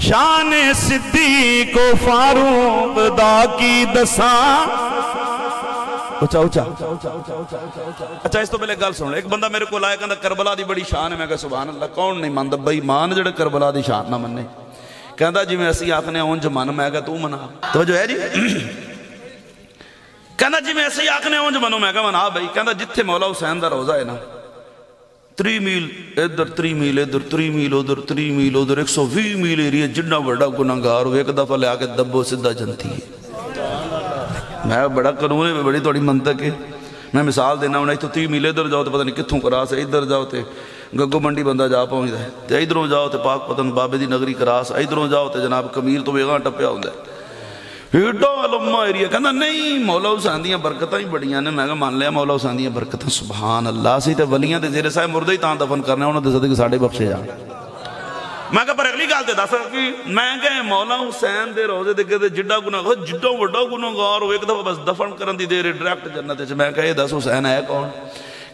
شان صدیق و فاروق دا کی دساں اچھا اس تو پہلے گل سن لے. ایک بندہ میرے کو لائے کہندا کربلا دی بڑی شان ہے. میں کہا سبحان اللہ, کون نہیں ماندا بھائی مان جڑے کربلا دی شان نہ مننے. کہندا جی میں اسی آکھنے اونج من. میں کہا تو منا. توجہ ہے جی. کہندا جی میں اسی آکھنے اونج منو. میں کہا منا بھائی. کہندا جتھے مولا حسین دا روضہ ہے نا 3 میل ادھر 3 میل ادھر 3 میل ادھر 3 میل ادھر 120 میل ایریا جنہ بڑا گناہگار ہو ایک دفعہ لے آکے دبو سدھا جنتی ہے. میں بڑا قانون ہے, بڑی تھوڑی منطق ہے. میں مثال دینا ہوں, تو 30 میل ادھر جاؤ تو پتہ نہیں کتھوں کراس ہے, ادھر جاؤ تے گگو منڈی بندہ جا پہنچتا ہے, تے ادھروں جاؤ تے پاک پتن بابے دی نگری کراس, ادھروں جاؤ تے جناب کمیل تو بیگاں ٹپیا ہوندہ ہے ایڈا علمہ ایریا. کہنا نہیں مولا حسین دیاں برکتاں ہی بڑیاں نے. میں کہا مان لیا مولا حسین دیاں برکتاں. سبحان اللہ. سی تے ولیاں تے زیر صاحب مردے ہی تاں دفن کرنے انہوں دے صدقے ساڑھے بخشے جان. میں کہا پر اگلی گال تے دس کہ میں کہا مولا حسین دے روزے دے کے جڈا گناہ جڈا وڈا گناہگار ہو ایک دفعہ بس دفن کرن دی دیر ڈائریکٹ جنت وچ. میں کہا یہ دس حسین ہے کون؟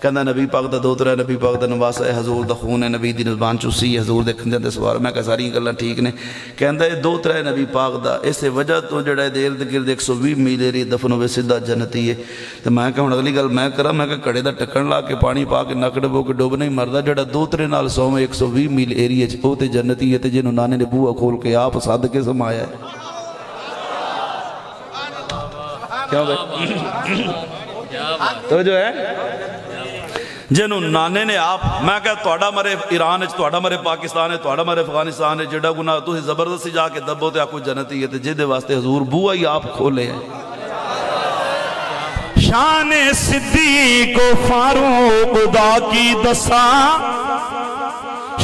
کہندا نبی پاک دا دوتر ہے, نبی پاک دا نواسا ہے, حضور دا خون ہے, نبی دی زبان چوسی ہے, حضور دے کھنجے دے سوار. میں کہا ساری گلاں ٹھیک نے. کہندا یہ دوتر ہے نبی پاک دا, اس وجہ تو جڑا دیر دے گرد 120 میل ایری دفن ہوئے سیدھا جنتی ہے. تو میں کہا ہن اگلی گل میں کرا. میں کہا کڑے دا ٹکن لا کے پانی پا کے نک ڈبو کے ڈوب نہیں مردا. جڑا دوترے نال 120 میل ایریے چ او تے جنتی ہے تے جنوں نانے نے بوہا کھول کے آپ صدقے سمایا ہے. کیوں بھائی تو جو ہے جنہوں نانے نے آپ. میں کہا توڑا مرے ایران ہے, توڑا مرے پاکستان ہے, توڑا مرے افغانستان ہے, جڑا گناہ تو ہی زبردستی جا کے دبو تے آپ کو جنتی ہے تے جدے واسطے حضور بوہا ہی آپ کھولے ہیں. شان صدیق و فاروق دا کی دساں,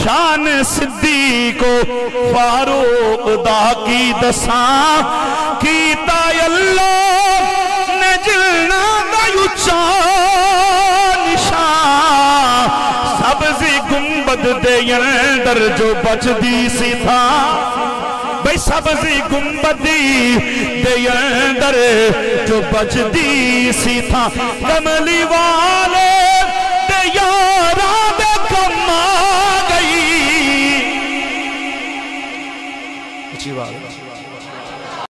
شان صدیق و فاروق دا کی دساں, کیتا اللہ نے جلنا دا یچا نشان, سبزی گنبد دے اندر جو بچ دی سی تھا بھئی, سبزی گنبد دے اندر جو بچ دی سی تھا, کملی والے